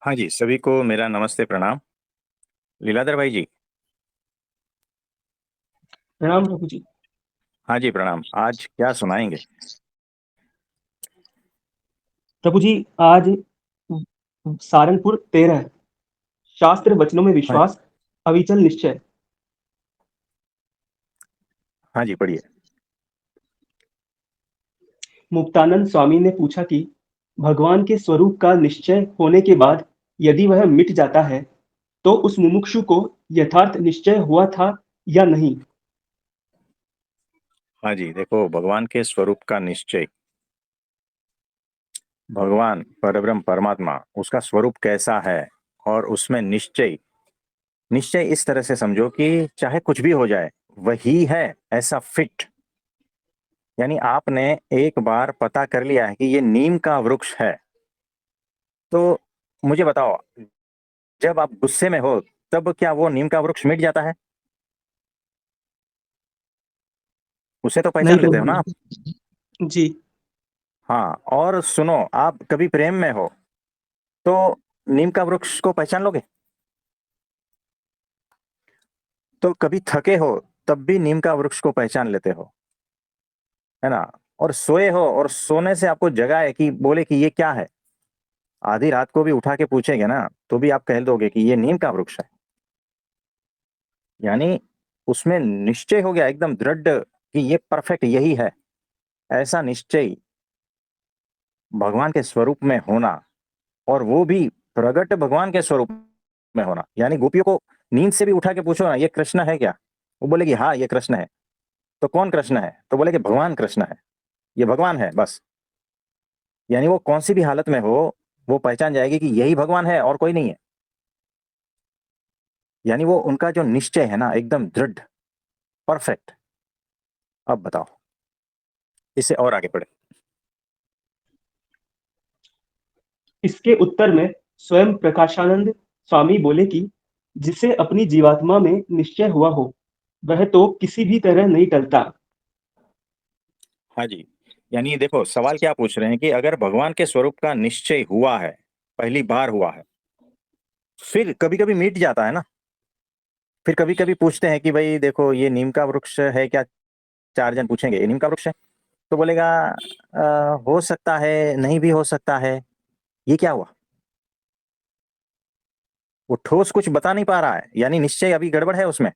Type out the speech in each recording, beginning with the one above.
हाँ जी, सभी को मेरा नमस्ते प्रणाम। लीलाधर भाई जी। प्रणाम प्रभु जी। हाँ जी प्रणाम। आज क्या सुनाएंगे? प्रभु जी, आज सारंगपुर 13 शास्त्र वचनों में हाँ विश्वास, अविचल निश्चय। हाँ जी, पढ़िए। मुक्तानंद स्वामी ने पूछा कि भगवान के स्वरूप का निश्चय होने के बाद यदि वह मिट जाता है तो उस मुमुक्षु को यथार्थ निश्चय हुआ था या नहीं। हाँ जी, देखो, भगवान के स्वरूप का निश्चय, भगवान परब्रह्म परमात्मा, उसका स्वरूप कैसा है और उसमें निश्चय, निश्चय इस तरह से समझो कि चाहे कुछ भी हो जाए, वही है, ऐसा फिट। यानी आपने एक बार पता कर लिया है कि ये नीम का वृक्ष है, तो मुझे बताओ, जब आप गुस्से में हो, तब क्या वो नीम का वृक्ष मिट जाता है? उसे तो नहीं पहचान लेते हो प्रभु ना आप? जी। हाँ, और सुनो, आप कभी प्रेम में हो तो नीम का वृक्ष को पहचान लोगे? तो कभी थके हो तब भी नीम का वृक्ष को पहचान लेते हो, है ना? और सोए हो और सोने से आपको जगाए कि बोले कि ये क्या है, आधी रात को भी उठा के पूछेंगे ना, तो भी आप कह दोगे कि ये नीम का वृक्ष है। यानी उसमें निश्चय हो गया एकदम दृढ़ कि ये परफेक्ट यही है। ऐसा निश्चय भगवान के स्वरूप में होना, और वो भी प्रगट भगवान के स्वरूप में होना। यानी गोपियों को नींद से भी उठा के पूछो ना, ये कृष्ण है क्या, वो बोलेगी हाँ ये कृष्ण है। तो कौन कृष्ण है? तो बोले कि भगवान कृष्ण है, ये भगवान है बस। यानी वो कौन सी भी हालत में हो, वो पहचान जाएगी कि यही भगवान है और कोई नहीं है। यानी वो उनका जो निश्चय है ना, एकदम दृढ़, परफेक्ट। अब बताओ, इससे और आगे बढ़े। इसके उत्तर में स्वयं प्रकाशानंद स्वामी बोले कि जिसे अपनी जीवात्मा में निश्चय हुआ हो वह तो किसी भी तरह नहीं टलता। हाँ जी, यानी देखो, सवाल क्या पूछ रहे हैं कि अगर भगवान के स्वरूप का निश्चय हुआ है, पहली बार हुआ है, फिर कभी कभी मिट जाता है ना। फिर कभी कभी पूछते हैं कि भाई देखो, ये नीम का वृक्ष है क्या? चार जन पूछेंगे ये नीम का वृक्ष है, तो बोलेगा हो सकता है, नहीं भी हो सकता है। ये क्या हुआ? वो ठोस कुछ बता नहीं पा रहा है, यानी निश्चय अभी गड़बड़ है उसमें।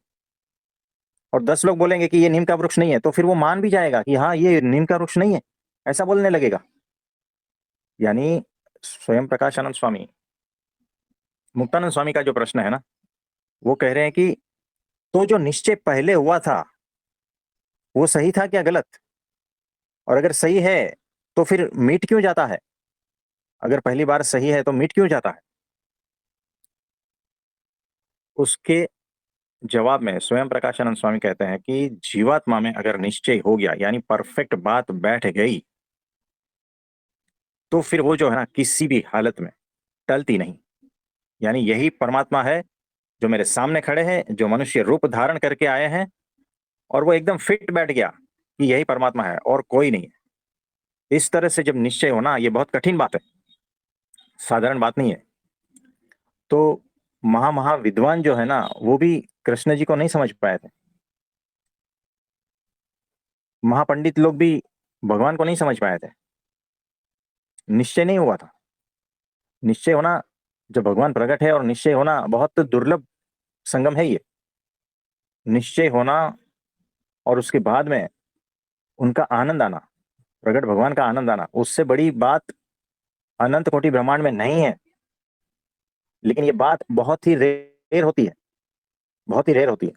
और 10 लोग बोलेंगे कि ये नीम का वृक्ष नहीं है, तो फिर वो मान भी जाएगा कि हाँ ये नीम का वृक्ष नहीं है, ऐसा बोलने लगेगा। यानी स्वयं प्रकाशानंद स्वामी, मुक्तानंद स्वामी का जो प्रश्न है ना, वो कह रहे हैं कि तो जो निश्चय पहले हुआ था, वो सही था क्या गलत? और अगर सही है तो फिर मीट क्यों जाता है? अगर पहली बार सही है तो मीट क्यों जाता है? उसके जवाब में स्वयं प्रकाशानंद स्वामी कहते हैं कि जीवात्मा में अगर निश्चय हो गया, यानी परफेक्ट बात बैठ गई, तो फिर वो जो है ना, किसी भी हालत में टलती नहीं। यानी यही परमात्मा है जो मेरे सामने खड़े हैं, जो मनुष्य रूप धारण करके आए हैं, और वो एकदम फिट बैठ गया कि यही परमात्मा है और कोई नहीं है। इस तरह से जब निश्चय होना, ये बहुत कठिन बात है, साधारण बात नहीं है। तो महा महा विद्वान जो है ना, वो भी कृष्ण जी को नहीं समझ पाए थे। महापंडित लोग भी भगवान को नहीं समझ पाए थे। निश्चय नहीं हुआ था। निश्चय होना, जब भगवान प्रकट है, और निश्चय होना बहुत दुर्लभ संगम है ये। निश्चय होना और उसके बाद में उनका आनंद आना, प्रकट भगवान का आनंद आना, उससे बड़ी बात अनंत कोटि ब्रह्मांड में नहीं है। लेकिन ये बात बहुत ही रेयर होती है, बहुत ही रेयर होती है।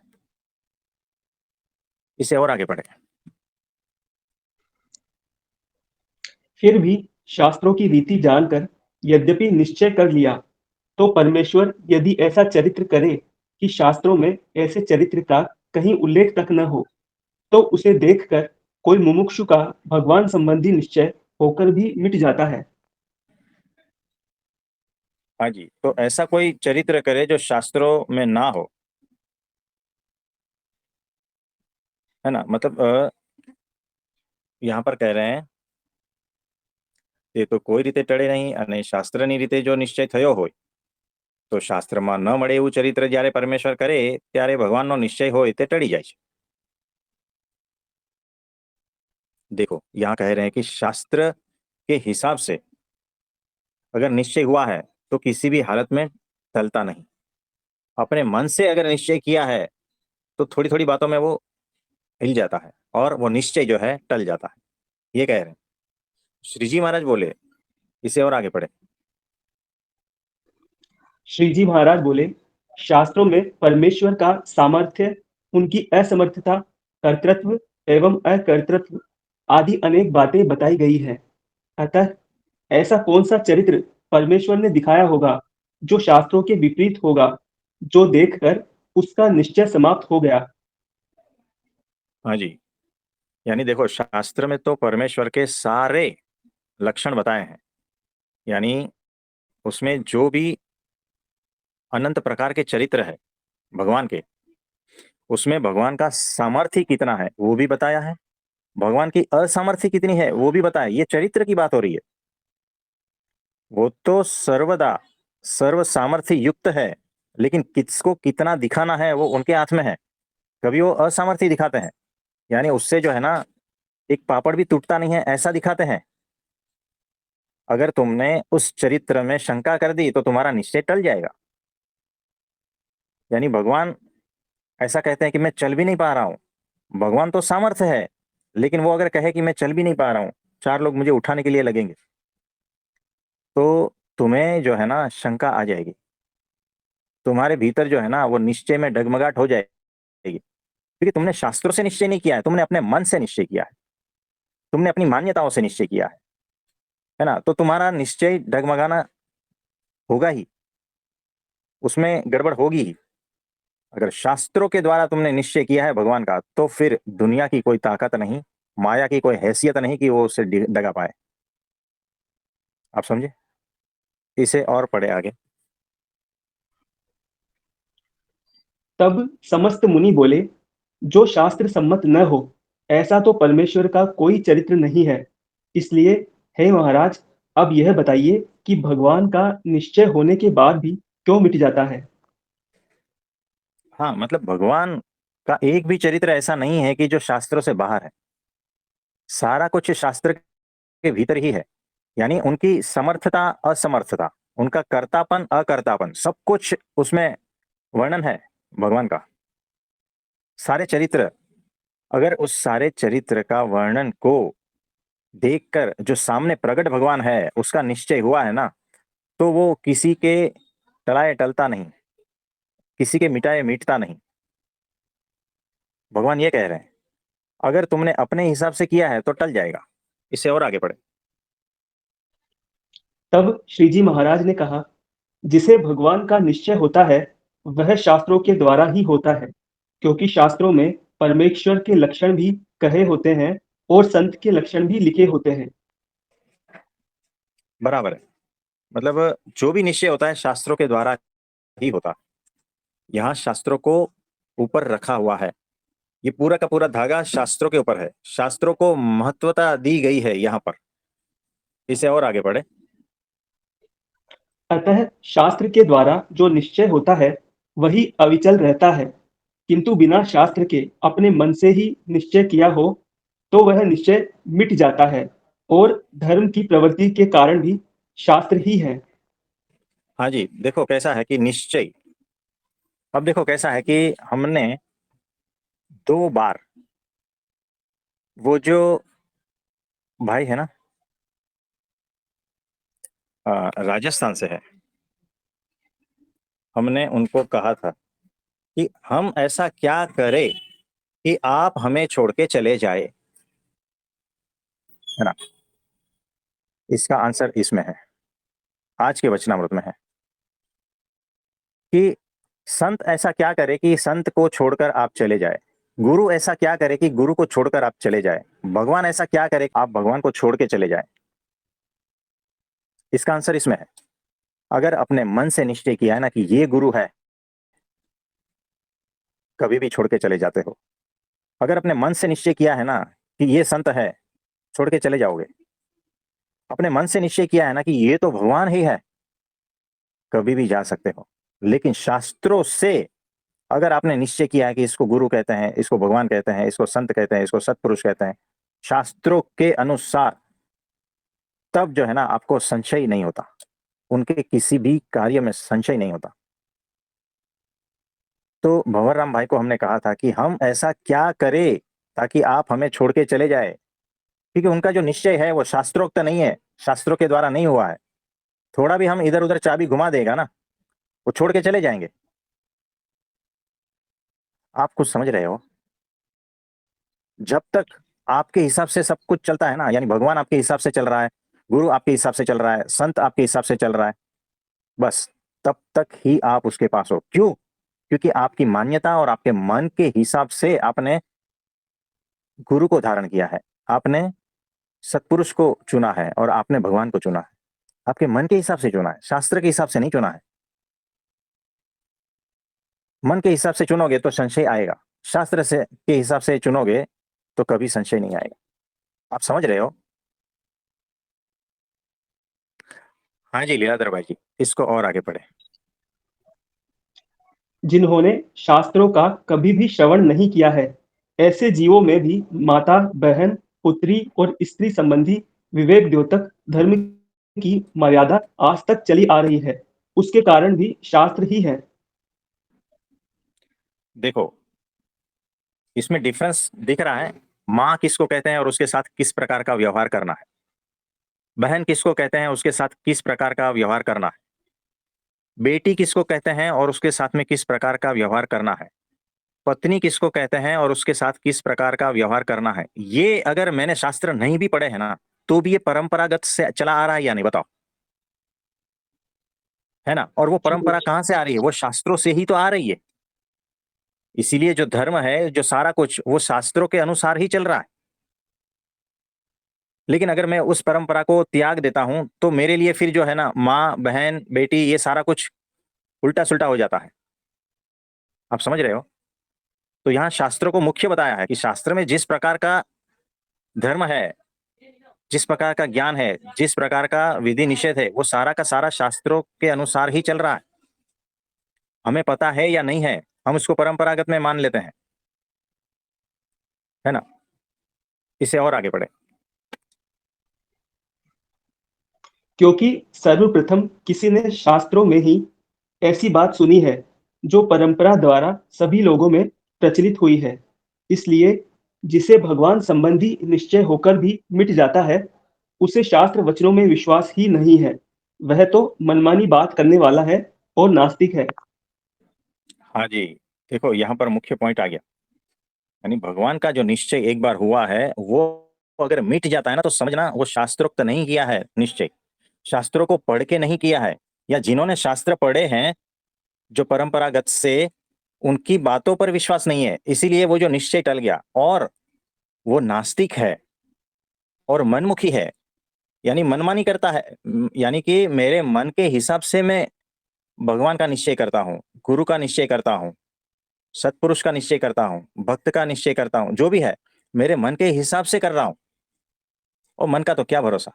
इससे और आगे बढ़े। फिर भी शास्त्रों की रीति जानकर यद्यपि निश्चय कर लिया तो परमेश्वर यदि ऐसा चरित्र करे कि शास्त्रों में ऐसे चरित्र का कहीं उल्लेख तक न हो तो उसे देखकर कोई मुमुक्षु का भगवान संबंधी निश्चय होकर भी मिट जाता है। हाँ जी, तो ऐसा कोई चरित्र करे जो शास्त्रों में ना हो, है ना? मतलब यहाँ पर कह रहे हैं, ये तो कोई रीते टड़े नहीं, અને શાસ્ત્રની રીતે જો નિશ્ચય થયો હોય, તો શાસ્ત્રમાં ન મળે એવું ચરિત્ર જ્યારે પરમેશ્વર કરે ત્યારે ભગવાનનો નિશ્ચય હોય તે ટળી જાય છે। देखो यहाँ कह रहे हैं कि शास्त्र के हिसाब से अगर निश्चय हुआ है तो किसी भी हालत में टलता नहीं। अपने मन से अगर निश्चय किया है तो थोड़ी थोड़ी बातों में वो हिल जाता है और वो निश्चय जो है टल जाता है, ये कह रहे हैं। श्री जी महाराज बोले, इसे और आगे पढ़े। श्री जी महाराज बोले, शास्त्रों में परमेश्वर का सामर्थ्य, उनकी असमर्थता, कर्तृत्व एवं अकर्तृत्व आदि अनेक बातें बताई गई हैं। अतः ऐसा कौन सा चरित्र परमेश्वर ने दिखाया होगा जो शास्त्रों के विपरीत होगा, जो देखकर उसका निश्चय समाप्त हो गया। हाँ जी, यानी देखो शास्त्र में तो परमेश्वर के सारे लक्षण बताए हैं, यानी उसमें जो भी अनंत प्रकार के चरित्र है भगवान के, उसमें भगवान का सामर्थ्य कितना है वो भी बताया है, भगवान की असामर्थ्य कितनी है वो भी बताया। ये चरित्र की बात हो रही है। वो तो सर्वदा सर्व सामर्थ्य युक्त है, लेकिन किसको कितना दिखाना है वो उनके हाथ में है। कभी वो असामर्थ्य दिखाते हैं, यानी उससे जो है ना एक पापड़ भी टूटता नहीं है ऐसा दिखाते हैं। अगर तुमने उस चरित्र में शंका कर दी तो तुम्हारा निश्चय टल जाएगा। यानी भगवान ऐसा कहते हैं कि मैं चल भी नहीं पा रहा हूं। भगवान तो सामर्थ्य है, लेकिन वो अगर कहे कि मैं चल भी नहीं पा रहा हूं, 4 लोग मुझे उठाने के लिए लगेंगे, तो तुम्हें जो है ना शंका आ जाएगी। तुम्हारे भीतर जो है ना वो निश्चय में डगमगाहट हो जाएगी, क्योंकि तुमने शास्त्रों से निश्चय नहीं किया है, तुमने अपने मन से निश्चय किया है, तुमने अपनी मान्यताओं से निश्चय किया है ना। तो तुम्हारा निश्चय डगमगाना होगा ही, उसमें गड़बड़ होगी ही। अगर शास्त्रों के द्वारा तुमने निश्चय किया है भगवान का, तो फिर दुनिया की कोई ताकत नहीं, माया की कोई हैसियत नहीं कि वो उससे दगा पाए। आप समझे? इसे और पढ़े आगे। तब समस्त मुनि बोले, जो शास्त्र सम्मत न हो ऐसा तो परमेश्वर का कोई चरित्र नहीं है। इसलिए हे महाराज, अब यह बताइए कि भगवान का निश्चय होने के बाद भी क्यों मिट जाता है। हाँ, मतलब भगवान का एक भी चरित्र ऐसा नहीं है कि जो शास्त्रों से बाहर है। सारा कुछ शास्त्र के भीतर ही है। यानी उनकी समर्थता असमर्थता, उनका कर्तापन अकर्तापन, सब कुछ उसमें वर्णन है भगवान का। सारे चरित्र, अगर उस सारे चरित्र का वर्णन को देखकर जो सामने प्रकट भगवान है उसका निश्चय हुआ है ना, तो वो किसी के टलाए टलता नहीं, किसी के मिटाए मिटता नहीं। भगवान ये कह रहे हैं, अगर तुमने अपने हिसाब से किया है तो टल जाएगा। इससे और आगे बढ़े। तब श्रीजी महाराज ने कहा, जिसे भगवान का निश्चय होता है वह शास्त्रों के द्वारा ही होता है, क्योंकि शास्त्रों में परमेश्वर के लक्षण भी कहे होते हैं और संत के लक्षण भी लिखे होते हैं। बराबर है, मतलब जो भी निश्चय होता है शास्त्रों के द्वारा ही होता है। यहाँ शास्त्रों को ऊपर रखा हुआ है, ये पूरा का पूरा धागा शास्त्रों के ऊपर है, शास्त्रों को महत्वता दी गई है यहाँ पर। इसे और आगे बढ़े। अतः शास्त्र के द्वारा जो निश्चय होता है वही अविचल रहता है, किंतु बिना शास्त्र के अपने मन से ही निश्चय किया हो तो वह निश्चय मिट जाता है, और धर्म की प्रवृत्ति के कारण भी शास्त्र ही है। हाँ जी, देखो कैसा है कि निश्चय, अब देखो कैसा है कि हमने 2 बार वो जो भाई है ना, राजस्थान से है, हमने उनको कहा था कि हम ऐसा क्या करें कि आप हमें छोड़ के चले जाए, है ना। इसका आंसर इसमें है, आज के वचनामृत में है कि संत ऐसा क्या करे कि संत को छोड़कर आप चले जाए, गुरु ऐसा क्या करे कि गुरु को छोड़कर आप चले जाए, भगवान ऐसा क्या करे आप भगवान को छोड़ के चले जाए। इसका आंसर इसमें है। अगर अपने मन से निश्चय किया है ना कि ये गुरु है, कभी भी छोड़ के चले जाते हो। अगर अपने मन से निश्चय किया है ना कि ये संत है, छोड़ के चले जाओगे। अपने मन से निश्चय किया है ना कि ये तो भगवान ही है, कभी भी जा सकते हो। लेकिन शास्त्रों से अगर आपने निश्चय किया है कि इसको गुरु कहते हैं, इसको भगवान कहते हैं, इसको संत कहते हैं, इसको सत्पुरुष कहते हैं, शास्त्रों के अनुसार, तब जो है ना आपको संशय नहीं होता, उनके किसी भी कार्य में संशय नहीं होता। तो भंवर राम भाई को हमने कहा था कि हम ऐसा क्या करें ताकि आप हमें छोड़ के चले जाए, क्योंकि उनका जो निश्चय है वो शास्त्रोक्त नहीं है, शास्त्रों के द्वारा नहीं हुआ है। थोड़ा भी हम इधर उधर चाबी घुमा देगा ना, वो छोड़ के चले जाएंगे। आप कुछ समझ रहे हो? जब तक आपके हिसाब से सब कुछ चलता है ना, यानी भगवान आपके हिसाब से चल रहा है, गुरु आपके हिसाब से चल रहा है, संत आपके हिसाब से चल रहा है, बस तब तक ही आप उसके पास हो। क्यों? क्योंकि आपकी मान्यता और आपके मन के हिसाब से आपने गुरु को धारण किया है, आपने सत्पुरुष को चुना है और आपने भगवान को चुना है। आपके मन के हिसाब से चुना है, शास्त्र के हिसाब से नहीं चुना है। मन के हिसाब से चुनोगे तो संशय आएगा, शास्त्र से के हिसाब से चुनोगे तो कभी संशय नहीं आएगा। आप समझ रहे हो? हाँ जी लीलाधर भाई जी, इसको और आगे बढ़े। जिन्होंने शास्त्रों का कभी भी श्रवण नहीं किया है, ऐसे जीवों में भी माता, बहन, पुत्री और स्त्री संबंधी विवेक द्योतक धर्म की मर्यादा आज तक चली आ रही है। उसके कारण भी शास्त्र ही है। देखो, इसमें डिफरेंस दिख रहा है। माँ किसको कहते हैं और उसके साथ किस प्रकार का व्यवहार करना है, बहन किसको कहते हैं उसके साथ किस प्रकार का व्यवहार करना है, बेटी किसको कहते हैं और उसके साथ में किस प्रकार का व्यवहार करना है, पत्नी किसको कहते हैं और उसके साथ किस प्रकार का व्यवहार करना है। ये अगर मैंने शास्त्र नहीं भी पढ़े हैं ना, तो भी ये परंपरागत से चला आ रहा है या नहीं बताओ? है ना? और वो परंपरा कहां से आ रही है? वो शास्त्रों से ही तो आ रही है। इसीलिए जो धर्म है, जो सारा कुछ, वो शास्त्रों के अनुसार ही चल रहा है। लेकिन अगर मैं उस परंपरा को त्याग देता हूं तो मेरे लिए फिर जो है ना माँ, बहन, बेटी, ये सारा कुछ उल्टा सुल्टा हो जाता है। आप समझ रहे हो? तो यहाँ शास्त्रों को मुख्य बताया है कि शास्त्र में जिस प्रकार का धर्म है, जिस प्रकार का ज्ञान है, जिस प्रकार का विधि निषेध है, वो सारा का सारा शास्त्रों के अनुसार ही चल रहा है। हमें पता है या नहीं है, हम उसको परंपरागत में मान लेते हैं, है ना? इसे और आगे बढ़े। क्योंकि सर्वप्रथम किसी ने शास्त्रों में ही ऐसी बात सुनी है जो परंपरा द्वारा सभी लोगों में प्रचलित हुई है। इसलिए जिसे भगवान संबंधी निश्चय होकर भी मिट जाता है, उसे शास्त्र वचनों में विश्वास ही नहीं है। वह तो मनमानी बात करने वाला है और नास्तिक है। हाँ जी, देखो यहाँ पर मुख्य पॉइंट आ गया। यानी भगवान का जो निश्चय एक बार हुआ है, वो अगर मिट जाता है ना, तो समझना वो शास्त्रोक्त नहीं किया है निश्चय, शास्त्रों को पढ़ के नहीं किया है, या जिन्होंने शास्त्र पढ़े हैं जो परंपरागत से, उनकी बातों पर विश्वास नहीं है, इसीलिए वो जो निश्चय टल गया, और वो नास्तिक है और मनमुखी है, यानी मनमानी करता है। यानी कि मेरे मन के हिसाब से मैं भगवान का निश्चय करता हूँ, गुरु का निश्चय करता हूँ, सत्पुरुष का निश्चय करता हूँ, भक्त का निश्चय करता हूँ, जो भी है मेरे मन के हिसाब से कर रहा हूँ। और मन का तो क्या भरोसा,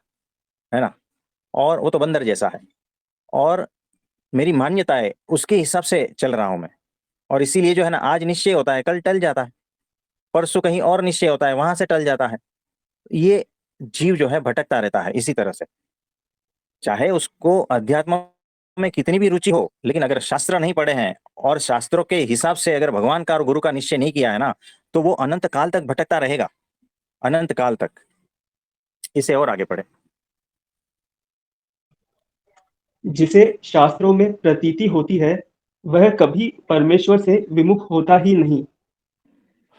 है ना? और वो तो बंदर जैसा है, और मेरी मान्यता है उसके हिसाब से चल रहा हूं मैं। और इसीलिए जो है ना, आज निश्चय होता है, कल टल जाता है, परसों कहीं और निश्चय होता है, वहां से टल जाता है। ये जीव जो है भटकता रहता है इसी तरह से, चाहे उसको अध्यात्म में कितनी भी रुचि हो, लेकिन अगर शास्त्र नहीं पढ़े हैं और शास्त्रों के हिसाब से अगर भगवान का और गुरु का निश्चय नहीं किया है ना, तो वो अनंत काल तक भटकता रहेगा, अनंत काल तक। इसे और आगे पढ़े। जिसे शास्त्रों में प्रतीति होती है, वह कभी परमेश्वर से विमुख होता ही नहीं।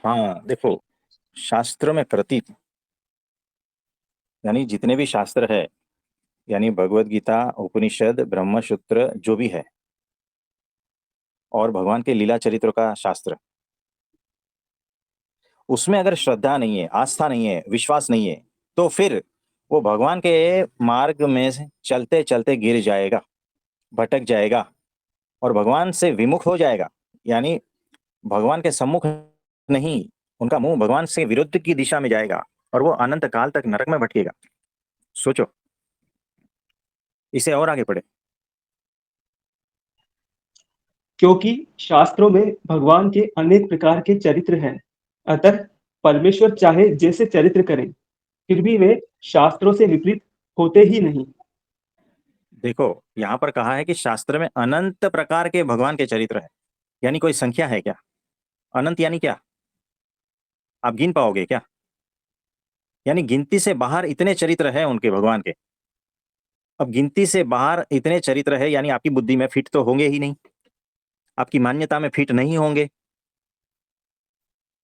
हाँ देखो, शास्त्र में प्रतीत, यानी जितने भी शास्त्र है, यानी भगवत गीता, उपनिषद, ब्रह्मसूत्र, जो भी है, और भगवान के लीला चरित्र का शास्त्र, उसमें अगर श्रद्धा नहीं है, आस्था नहीं है, विश्वास नहीं है, तो फिर वो भगवान के मार्ग में चलते चलते गिर जाएगा, भटक जाएगा, और भगवान से विमुख हो जाएगा। यानी भगवान के सम्मुख नहीं, उनका मुंह भगवान से विरुद्ध की दिशा में जाएगा, और वो अनंत काल तक नरक में भटकेगा। सोचो। इसे और आगे पढ़े। क्योंकि शास्त्रों में भगवान के अनेक प्रकार के चरित्र हैं। अतः परमेश्वर चाहे जैसे चरित्र करें, फिर भी वे शास्त्रों से विपरीत होते ही नहीं। देखो, यहाँ पर कहा है कि शास्त्र में अनंत प्रकार के भगवान के चरित्र हैं, यानी कोई संख्या है क्या? अनंत यानी क्या? आप गिन पाओगे क्या? यानी गिनती से बाहर इतने चरित्र हैं उनके भगवान के। अब गिनती से बाहर इतने चरित्र है, यानी आपकी बुद्धि में फिट तो होंगे ही नहीं, आपकी मान्यता में फिट नहीं होंगे,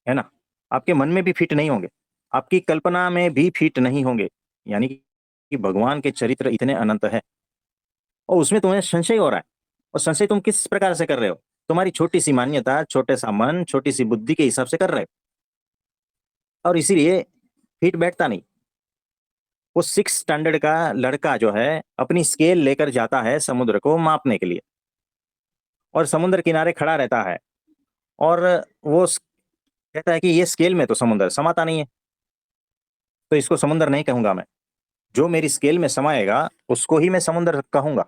है ना? आपके मन में भी फिट नहीं होंगे, आपकी कल्पना में भी फिट नहीं होंगे। यानी कि भगवान के चरित्र इतने अनंत है, और उसमें तुम्हें संशय हो रहा है। और संशय तुम किस प्रकार से कर रहे हो? तुम्हारी छोटी सी मान्यता, छोटे सा मन, छोटी सी बुद्धि के हिसाब से कर रहे हो, और इसीलिए फिट बैठता नहीं। वो 6 स्टैंडर्ड का लड़का जो है अपनी स्केल लेकर जाता है समुद्र को मापने के लिए, और समुद्र किनारे खड़ा रहता है, और वो कहता है कि ये स्केल में तो समुद्र समाता नहीं है, तो इसको समुद्र नहीं कहूंगा मैं, जो मेरी स्केल में समाएगा उसको ही मैं समुद्र कहूंगा।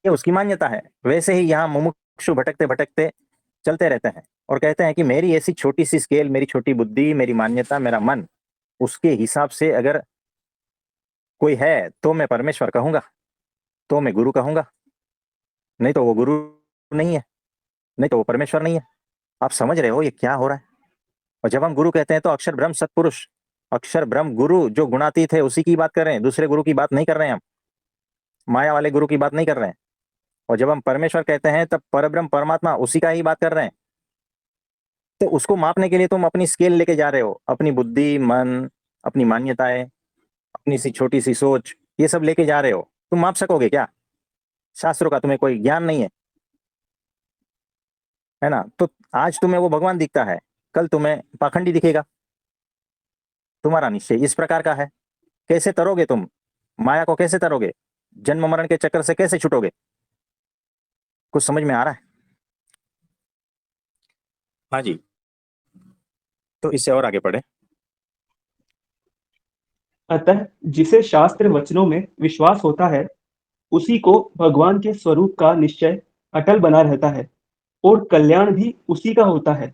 ये उसकी मान्यता है। वैसे ही यहाँ मुमुक्षु भटकते भटकते चलते रहते हैं और कहते हैं कि मेरी ऐसी छोटी सी स्केल, मेरी छोटी बुद्धि, मेरी मान्यता, मेरा मन, उसके हिसाब से अगर कोई है तो मैं परमेश्वर कहूंगा, तो मैं गुरु कहूंगा, नहीं तो वो गुरु नहीं है, नहीं तो वो परमेश्वर नहीं है। आप समझ रहे हो ये क्या हो रहा है? और जब हम गुरु कहते हैं तो अक्षर ब्रह्म सत्पुरुष, अक्षर ब्रह्म गुरु जो गुणातीत है उसी की बात कर रहे हैं, दूसरे गुरु की बात नहीं कर रहे हैं हम, माया वाले गुरु की बात नहीं कर रहे हैं। और जब हम परमेश्वर कहते हैं तब परब्रह्म परमात्मा उसी का ही बात कर रहे हैं। तो उसको मापने के लिए तुम अपनी स्केल लेके जा रहे हो, अपनी बुद्धि, मन, अपनी मान्यताएं, अपनी सी छोटी सी सोच, ये सब लेके जा रहे हो। तुम माप सकोगे क्या? शास्त्रों का तुम्हें कोई ज्ञान नहीं है ना? तो आज तुम्हें वो भगवान दिखता है, कल तुम्हें पाखंडी दिखेगा। तुम्हारा निश्चय इस प्रकार का है। कैसे तरोगे तुम माया को? कैसे तरोगे? जन्म मरण के चक्कर से कैसे छूटोगे? कुछ समझ में आ रहा है? हाँ जी, तो इससे और आगे बढ़े। अतः जिसे शास्त्र वचनों में विश्वास होता है, उसी को भगवान के स्वरूप का निश्चय अटल बना रहता है, और कल्याण भी उसी का होता है।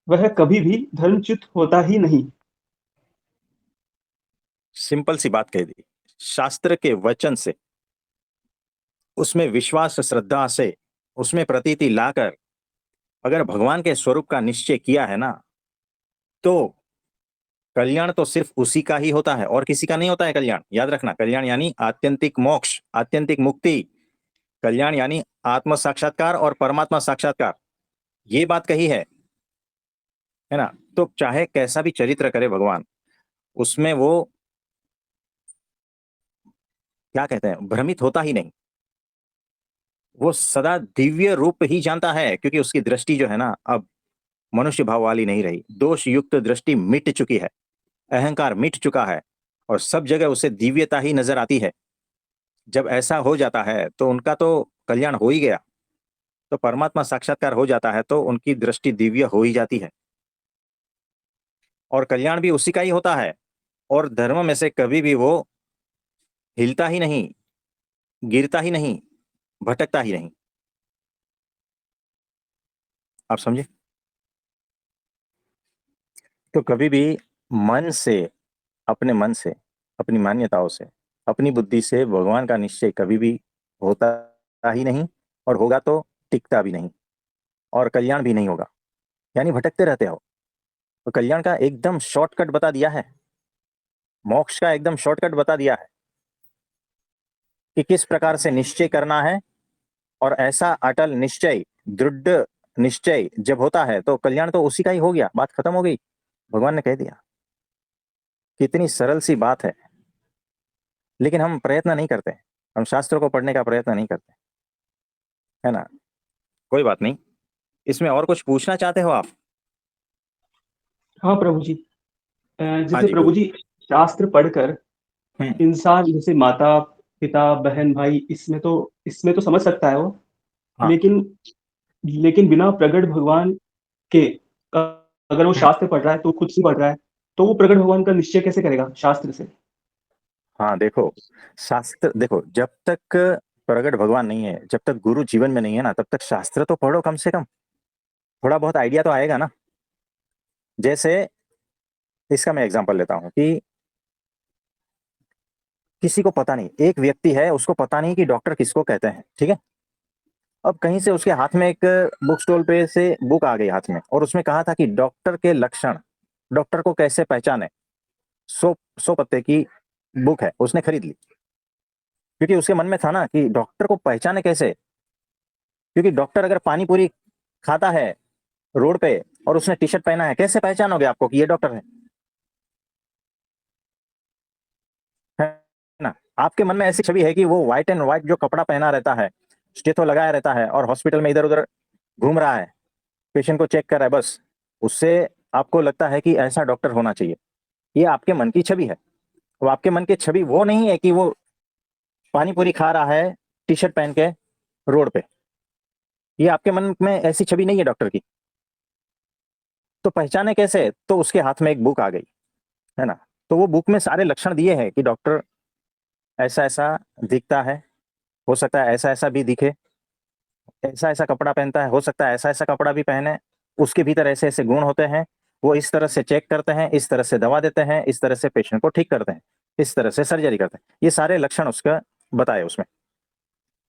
वह कभी भी धर्मच्युत होता ही नहीं। सिंपल सी बात कह दी। शास्त्र के वचन से, उसमें विश्वास श्रद्धा से, उसमें प्रतीति लाकर अगर भगवान के स्वरूप का निश्चय किया है ना, तो कल्याण तो सिर्फ उसी का ही होता है, और किसी का नहीं होता है कल्याण। याद रखना, कल्याण यानी आत्यंतिक मोक्ष, आत्यंतिक मुक्ति। कल्याण यानी आत्म साक्षात्कार और परमात्मा साक्षात्कार, ये बात कही है ना? तो चाहे कैसा भी चरित्र करे भगवान, उसमें वो क्या कहते हैं, भ्रमित होता ही नहीं। वो सदा दिव्य रूप ही जानता है, क्योंकि उसकी दृष्टि जो है ना, अब मनुष्य भाव वाली नहीं रही। दोष युक्त दृष्टि मिट चुकी है, अहंकार मिट चुका है, और सब जगह उसे दिव्यता ही नजर आती है। जब ऐसा हो जाता है तो उनका तो कल्याण हो ही गया। तो परमात्मा साक्षात्कार हो जाता है तो उनकी दृष्टि दिव्य हो ही जाती है, और कल्याण भी उसी का ही होता है। और धर्म में से कभी भी वो हिलता ही नहीं, गिरता ही नहीं, भटकता ही नहीं। आप समझे? तो कभी भी मन से, अपने मन से, अपनी मान्यताओं से, अपनी बुद्धि से भगवान का निश्चय कभी भी होता ही नहीं, और होगा तो टिकता भी नहीं, और कल्याण भी नहीं होगा। यानी भटकते रहते हो। तो कल्याण का एकदम शॉर्टकट बता दिया है, मोक्ष का एकदम शॉर्टकट बता दिया है कि किस प्रकार से निश्चय करना है। और ऐसा अटल निश्चय, दृढ़ निश्चय जब होता है तो कल्याण तो उसी का ही हो गया, बात खत्म हो गई। भगवान ने कह दिया। कितनी सरल सी बात है, लेकिन हम प्रयत्न नहीं करते, हम शास्त्रों को पढ़ने का प्रयत्न नहीं करते, है ना? कोई बात नहीं। इसमें और कुछ पूछना चाहते हो आप? हाँ प्रभु जी। हाँ जैसे जी, प्रभु बोलिए। जी, शास्त्र पढ़कर हम्म। इंसान जैसे माता पिता बहन भाई इसमें तो समझ सकता है वो। हाँ। लेकिन लेकिन बिना प्रगट भगवान के अगर वो हम्म। शास्त्र पढ़ रहा है तो खुद से पढ़ रहा है, तो वो प्रगट भगवान का निश्चय कैसे करेगा शास्त्र से? हाँ देखो, शास्त्र देखो, जब तक प्रगट भगवान नहीं है, जब तक गुरु जीवन में नहीं है ना, तब तक शास्त्र तो पढ़ो कम से कम, थोड़ा बहुत आइडिया तो आएगा ना। जैसे इसका मैं एग्जांपल लेता हूँ कि किसी को पता नहीं, एक व्यक्ति है उसको पता नहीं कि डॉक्टर किसको कहते हैं, ठीक है। अब कहीं से उसके हाथ में एक बुक स्टॉल पे से बुक आ गई हाथ में, और उसमें कहा था कि डॉक्टर के लक्षण, डॉक्टर को कैसे पहचाने, 100 पत्ते की बुक है, उसने खरीद ली। क्योंकि उसके मन में था ना कि डॉक्टर को पहचाने कैसे, क्योंकि डॉक्टर अगर पानी पूरी खाता है रोड पे और उसने टी शर्ट पहना है, कैसे पहचानोगे आपको कि ये डॉक्टर है ना। आपके मन में ऐसी छवि है कि वो व्हाइट एंड व्हाइट जो कपड़ा पहना रहता है, स्टेथो लगाया रहता है और हॉस्पिटल में इधर उधर घूम रहा है, पेशेंट को चेक कर रहा है, बस उससे आपको लगता है कि ऐसा डॉक्टर होना चाहिए। ये आपके मन की छवि है। वो आपके मन की छवि वो नहीं है कि वो पानी पूरी खा रहा है टी शर्ट पहन के रोड पे। ये आपके मन में ऐसी छवि नहीं है डॉक्टर की। तो पहचाने कैसे, तो उसके हाथ में एक बुक आ गई, है ना। तो वो बुक में सारे लक्षण दिए हैं कि डॉक्टर ऐसा ऐसा दिखता है, हो सकता है ऐसा ऐसा भी दिखे, ऐसा ऐसा कपड़ा पहनता है, हो सकता है ऐसा ऐसा कपड़ा भी पहने, उसके भीतर ऐसे ऐसे गुण होते हैं, वो इस तरह से चेक करते हैं, इस तरह से दवा देते हैं, इस तरह से पेशेंट को ठीक करते हैं, इस तरह से सर्जरी करते हैं। ये सारे लक्षण उसका बताए उसमें।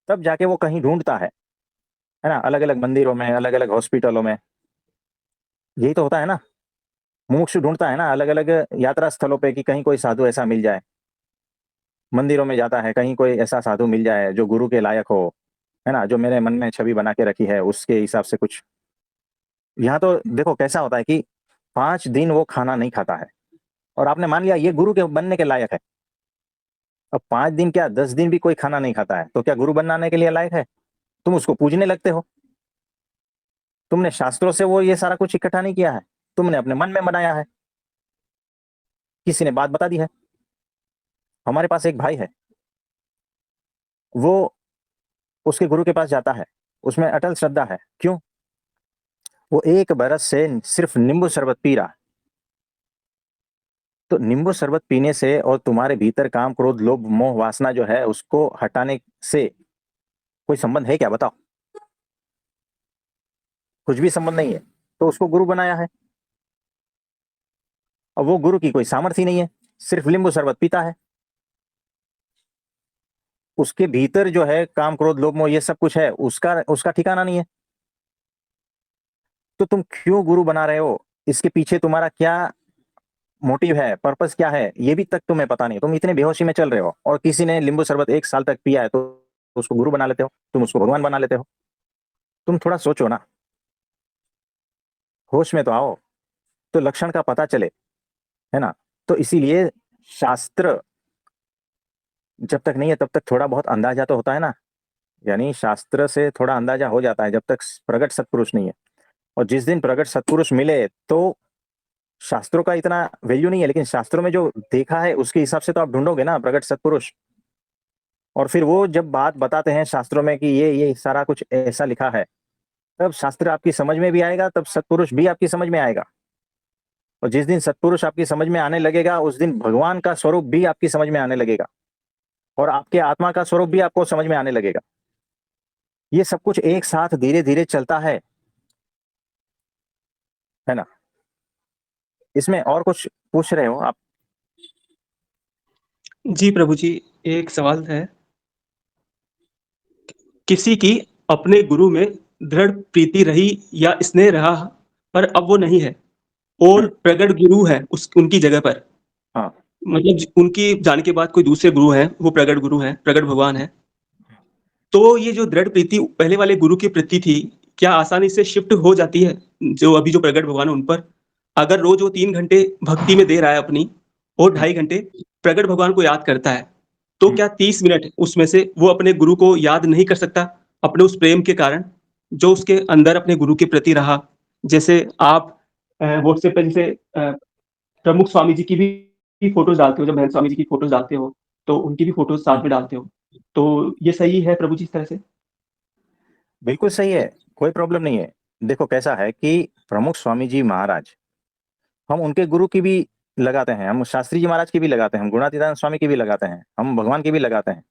तब जाके वो कहीं ढूंढता है ना, अलग अलग मंदिरों में, अलग अलग हॉस्पिटलों में। यही तो होता है ना, मुमुक्षु ढूंढता है ना अलग अलग यात्रा स्थलों पे कि कहीं कोई साधु ऐसा मिल जाए। मंदिरों में जाता है, कहीं कोई ऐसा साधु मिल जाए जो गुरु के लायक हो, है ना, जो मेरे मन में छवि बना के रखी है उसके हिसाब से कुछ। यहाँ तो देखो कैसा होता है कि 5 दिन वो खाना नहीं खाता है, और आपने मान लिया ये गुरु के बनने के लायक है। अब 5 दिन क्या 10 दिन भी कोई खाना नहीं खाता है, तो क्या गुरु बनाने के लिए लायक है? तुम उसको पूजने लगते हो। तुमने शास्त्रों से वो ये सारा कुछ इकट्ठा नहीं किया है, तुमने अपने मन में बनाया है, किसी ने बात बता दी है। हमारे पास एक भाई है, वो उसके गुरु के पास जाता है, उसमें अटल श्रद्धा है। क्यों? वो 1 बरस से सिर्फ नींबू शरबत पी रहा है। तो नींबू शरबत पीने से और तुम्हारे भीतर काम क्रोध लोभ मोह वासना जो है उसको हटाने से कोई संबंध है क्या, बताओ? कुछ भी संबंध नहीं है। तो उसको गुरु बनाया है, और वो गुरु की कोई सामर्थ्य ही नहीं है, सिर्फ नींबू शरबत पीता है। उसके भीतर जो है काम क्रोध लोभ मोह ये सब कुछ है, उसका उसका ठिकाना नहीं है। तो तुम क्यों गुरु बना रहे हो, इसके पीछे तुम्हारा क्या मोटिव है, पर्पस क्या है, ये भी तक तुम्हें पता नहीं। तुम इतने बेहोशी में चल रहे हो, और किसी ने नींबू शरबत 1 साल तक पिया है तो उसको गुरु बना लेते हो, तुम उसको भगवान बना लेते हो। तुम थोड़ा सोचो ना, होश में तो आओ, तो लक्षण का पता चले, है ना। तो इसीलिए शास्त्र जब तक नहीं है तब तक थोड़ा बहुत अंदाजा तो होता है ना। यानी शास्त्र से थोड़ा अंदाजा हो जाता है जब तक प्रगट सत्पुरुष नहीं है। और जिस दिन प्रगट सत्पुरुष मिले तो शास्त्रों का इतना वैल्यू नहीं है, लेकिन शास्त्रों में जो देखा है उसके हिसाब से तो आप ढूंढोगे ना प्रगट सत्पुरुष। और फिर वो जब बात बताते हैं शास्त्रों में कि ये सारा कुछ ऐसा लिखा है, तब शास्त्र आपकी समझ में भी आएगा, तब सत्पुरुष भी आपकी समझ में आएगा। और जिस दिन सत्पुरुष आपकी समझ में आने लगेगा उस दिन भगवान का स्वरूप भी आपकी समझ में आने लगेगा, और आपके आत्मा का स्वरूप भी आपको समझ में आने लगेगा। ये सब कुछ एक साथ धीरे धीरे चलता है ना। इसमें और कुछ पूछ रहे हो आप? जी प्रभु जी, एक सवाल है। किसी की अपने गुरु में दृढ़ प्रीति रही या स्नेह रहा, पर अब वो नहीं है, और हम्म। प्रगट गुरु है उस उनकी जगह पर। हाँ। मतलब उनकी जाने के बाद कोई दूसरे गुरु हैं, वो प्रगट गुरु हैं, प्रगट भगवान हैं। तो ये जो दृढ़ प्रीति पहले वाले गुरु की प्रीति थी, क्या आसानी से शिफ्ट हो जाती है, जो अभी जो प्रगट भगवान है उन पर? अगर रोज वो 3 घंटे भक्ति में दे रहा है अपनी, और हम्म। 2.5 घंटे प्रगट भगवान को याद करता है, तो हम्म। क्या 30 मिनट उसमें से वो अपने गुरु को याद नहीं कर सकता, अपने उस प्रेम के कारण जो उसके अंदर अपने गुरु के प्रति रहा? जैसे आप व्हाट्सएप पे जैसे प्रमुख स्वामी जी की भी फोटोज डालते हो, जब महंत स्वामी जी की फोटोज डालते हो, तो उनकी भी फोटोज साथ हम्म। में डालते हो। तो ये सही है प्रभु जी इस तरह से? बिल्कुल सही है, कोई प्रॉब्लम नहीं है। देखो कैसा है कि प्रमुख स्वामी जी महाराज, हम उनके गुरु की भी लगाते हैं, हम शास्त्री जी महाराज की भी लगाते हैं, हम गुणातीतानंद स्वामी की भी लगाते हैं, हम भगवान की भी लगाते हैं,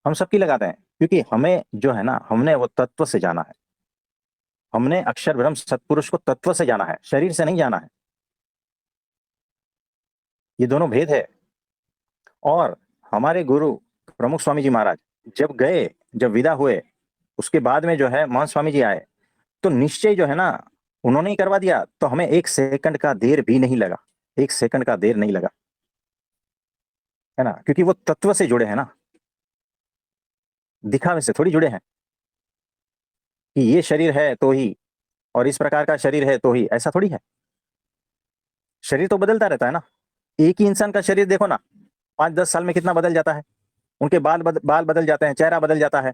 हम सबकी लगाते हैं, क्योंकि हमें जो है ना, हमने वो तत्व से जाना है। हमने अक्षर ब्रह्म सत्पुरुष को तत्व से जाना है, शरीर से नहीं जाना है। ये दोनों भेद है। और हमारे गुरु प्रमुख स्वामी जी महाराज जब गए, जब विदा हुए, उसके बाद में जो है महंत स्वामी जी आए, तो निश्चय जो है ना, उन्होंने ही करवा दिया। तो हमें एक सेकंड का देर भी नहीं लगा, एक सेकंड का देर नहीं लगा, है ना, क्योंकि वो तत्व से जुड़े हैं ना, दिखावे से थोड़ी जुड़े हैं कि ये शरीर है तो ही, और इस प्रकार का शरीर है तो ही, ऐसा थोड़ी है। शरीर तो बदलता रहता है ना। एक ही इंसान का शरीर देखो ना, 5-10 साल में कितना बदल जाता है। उनके बाल बदल जाते हैं, चेहरा बदल जाता है।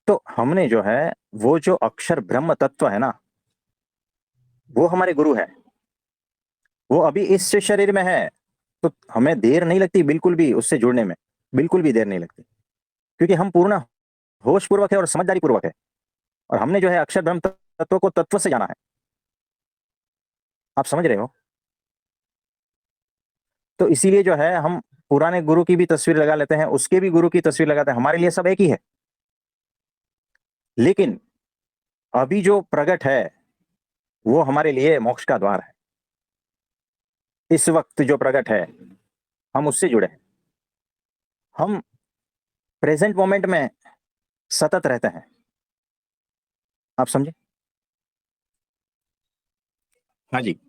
तो हमने जो है, वो जो अक्षर ब्रह्म तत्व है ना, वो हमारे गुरु है। वो अभी इस शरीर में है, तो हमें देर नहीं लगती बिल्कुल भी उससे जुड़ने में, बिल्कुल भी देर नहीं लगती, क्योंकि हम पूर्ण होश पूर्वक है और समझदारी पूर्वक है। और हमने जो है अक्षर ब्रह्म तत्व को तत्व से जाना है। आप समझ रहे हो? तो इसीलिए जो है, हम पुराने गुरु की भी तस्वीर लगा लेते हैं, उसके भी गुरु की तस्वीर लगाते हैं, हमारे लिए सब एक ही है। लेकिन अभी जो प्रकट है, वो हमारे लिए मोक्ष का द्वार है। इस वक्त जो प्रकट है, हम उससे जुड़े हैं। हम प्रेजेंट मोमेंट में सतत रहते हैं। आप समझे? हाँ जी।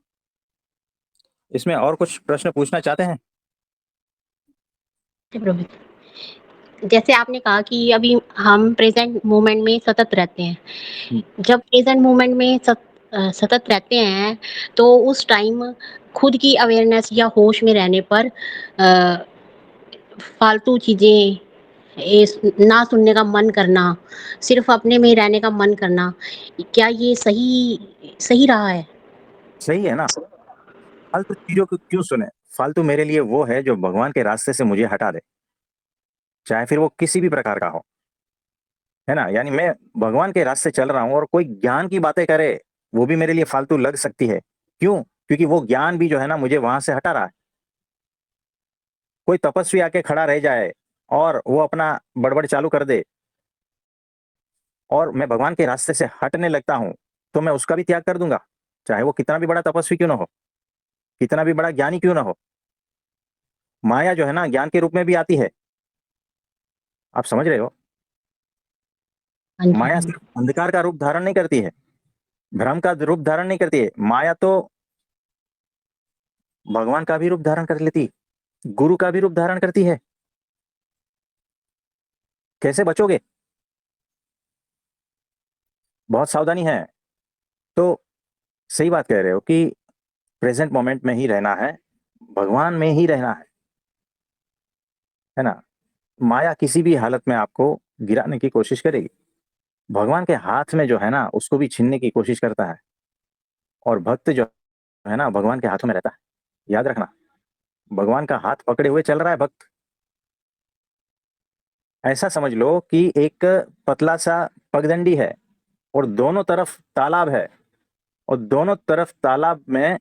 इसमें और कुछ प्रश्न पूछना चाहते हैं? प्रभु, जैसे आपने कहा कि अभी हम प्रेजेंट मोमेंट में सतत रहते हैं। जब प्रेजेंट मोमेंट में सतत रहते हैं, तो उस टाइम खुद की अवेयरनेस या होश में रहने पर फालतू चीज़ें ना सुनने का मन करना, सिर्फ अपने में ही रहने का मन करना, क्या ये सही सही रहा है? सही है ना। फालतू चीजों को क्यों सुने? फालतू मेरे लिए वो है जो भगवान के रास्ते से मुझे हटा दे, चाहे फिर वो किसी भी प्रकार का हो, है ना। यानी मैं भगवान के रास्ते चल रहा हूं और कोई ज्ञान की बातें करे, वो भी मेरे लिए फालतू लग सकती है। क्यों? क्योंकि वो ज्ञान भी जो है ना, मुझे वहां से हटा रहा है। कोई तपस्वी आके खड़ा रह जाए और वो अपना बड़बड़ चालू कर दे, और मैं भगवान के रास्ते से हटने लगता हूं, तो मैं उसका भी त्याग कर दूंगा, चाहे वो कितना भी बड़ा तपस्वी क्यों ना हो, कितना भी बड़ा ज्ञानी क्यों ना हो। माया जो है ना, ज्ञान के रूप में भी आती है। आप समझ रहे हो? हाँ जी, माया हाँ जी। सिर्फ अंधकार का रूप धारण नहीं करती है, भ्रम का रूप धारण नहीं करती है। माया तो भगवान का भी रूप धारण कर लेती, गुरु का भी रूप धारण करती है। कैसे बचोगे? बहुत सावधानी है। तो सही बात कह रहे हो कि प्रेजेंट मोमेंट में ही रहना है, भगवान में ही रहना है ना। माया किसी भी हालत में आपको गिराने की कोशिश करेगी। भगवान के हाथ में जो है ना, उसको भी छीनने की कोशिश करता है। और भक्त जो है ना, भगवान के हाथों में रहता है। याद रखना, भगवान का हाथ पकड़े हुए चल रहा है भक्त। ऐसा समझ लो कि एक पतला सा पगडंडी है, और दोनों तरफ तालाब है, और दोनों तरफ तालाब में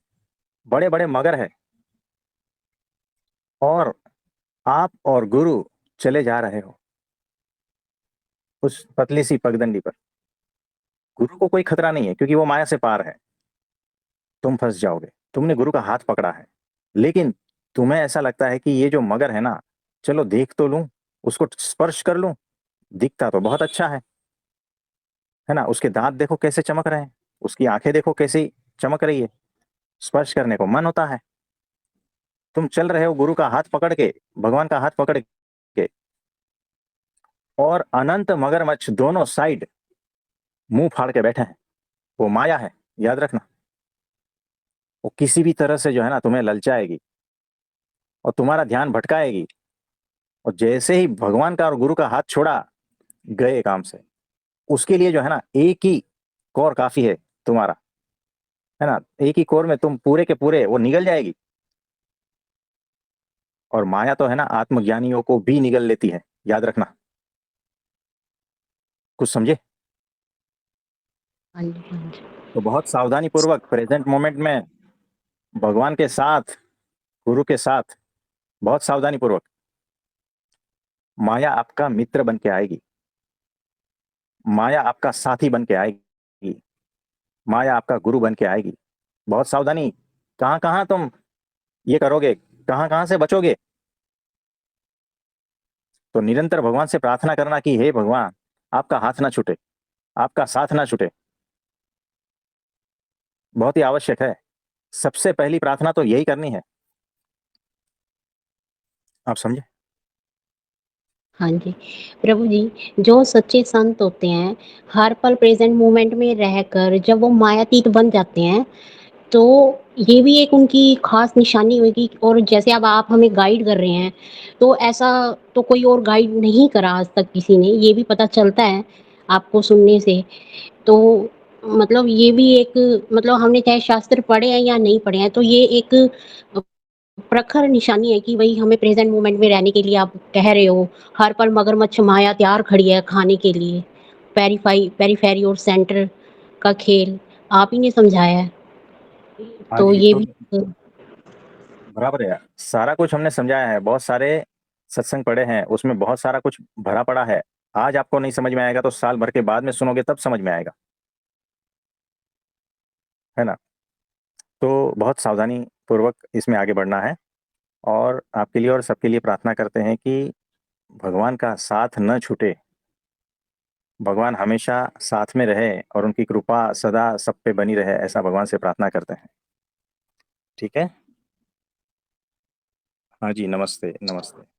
बड़े बड़े मगर है, और आप और गुरु चले जा रहे हो उस पतली सी पगडंडी पर। गुरु को कोई खतरा नहीं है, क्योंकि वो माया से पार है। तुम फंस जाओगे, तुमने गुरु का हाथ पकड़ा है, लेकिन तुम्हें ऐसा लगता है कि ये जो मगर है ना, चलो देख तो लूं, उसको स्पर्श कर लूं, दिखता तो बहुत अच्छा है ना। उसके दांत देखो कैसे चमक रहे हैं, उसकी आंखें देखो कैसी चमक रही है, स्पर्श करने को मन होता है। तुम चल रहे हो गुरु का हाथ पकड़ के, भगवान का हाथ पकड़ के, और अनंत मगरमच्छ दोनों साइड मुंह फाड़ के बैठे हैं। वो माया है, याद रखना। वो किसी भी तरह से जो है ना, तुम्हें ललचाएगी और तुम्हारा ध्यान भटकाएगी। और जैसे ही भगवान का और गुरु का हाथ छोड़ा, गए काम से। उसके लिए जो है ना, एक ही कोर काफी है तुम्हारा, है ना। एक ही कोर में तुम पूरे के पूरे वो निगल जाएगी। और माया तो है ना, आत्मज्ञानियों को भी निगल लेती है, याद रखना। कुछ समझे? हाँ जी, हाँ जी। तो बहुत सावधानी पूर्वक प्रेजेंट मोमेंट में भगवान के साथ, गुरु के साथ, बहुत सावधानी पूर्वक। माया आपका मित्र बन के आएगी, माया आपका साथी बन के आएगी, माया आपका गुरु बन के आएगी। बहुत सावधानी, कहां कहां तुम ये करोगे, कहां कहां से बचोगे। तो निरंतर भगवान से प्रार्थना करना कि हे भगवान, आपका हाथ ना छूटे, आपका साथ ना छूटे, बहुत ही आवश्यक है। सबसे पहली प्रार्थना तो यही करनी है। आप समझे? हाँ जी, प्रभु जी, जो सच्चे संत होते हैं, हर पल प्रेज़ेंट मोमेंट में रहकर जब वो मायातीत बन जाते हैं, तो ये भी एक उनकी ख़ास निशानी होगी। और जैसे अब आप हमें गाइड कर रहे हैं, तो ऐसा तो कोई और गाइड नहीं करा आज तक किसी ने, ये भी पता चलता है आपको सुनने से। तो मतलब ये भी एक, मतलब हमने चाहे शास्त्र पढ़े हैं या नहीं पढ़े हैं, तो ये एक प्रखर निशानी है कि भई हमें प्रेज़ेंट मोमेंट में रहने के लिए आप कह रहे हो। हर पल मगरमच्छ माया तैयार खड़ी है खाने के लिए। पेरीफेरी और सेंटर का खेल आप ही ने समझाया है। हाँ तो जी, ये तो भी बराबर है। सारा कुछ हमने समझाया है, बहुत सारे सत्संग पढ़े हैं, उसमें बहुत सारा कुछ भरा पड़ा है। आज आपको नहीं समझ में आएगा तो साल भर के बाद में सुनोगे तब समझ में आएगा, है ना। तो बहुत सावधानी पूर्वक इसमें आगे बढ़ना है। और आपके लिए और सबके लिए प्रार्थना करते हैं कि भगवान का साथ न छूटे, भगवान हमेशा साथ में रहे और उनकी कृपा सदा सब पे बनी रहे, ऐसा भगवान से प्रार्थना करते हैं। ठीक है। हाँ जी, नमस्ते नमस्ते।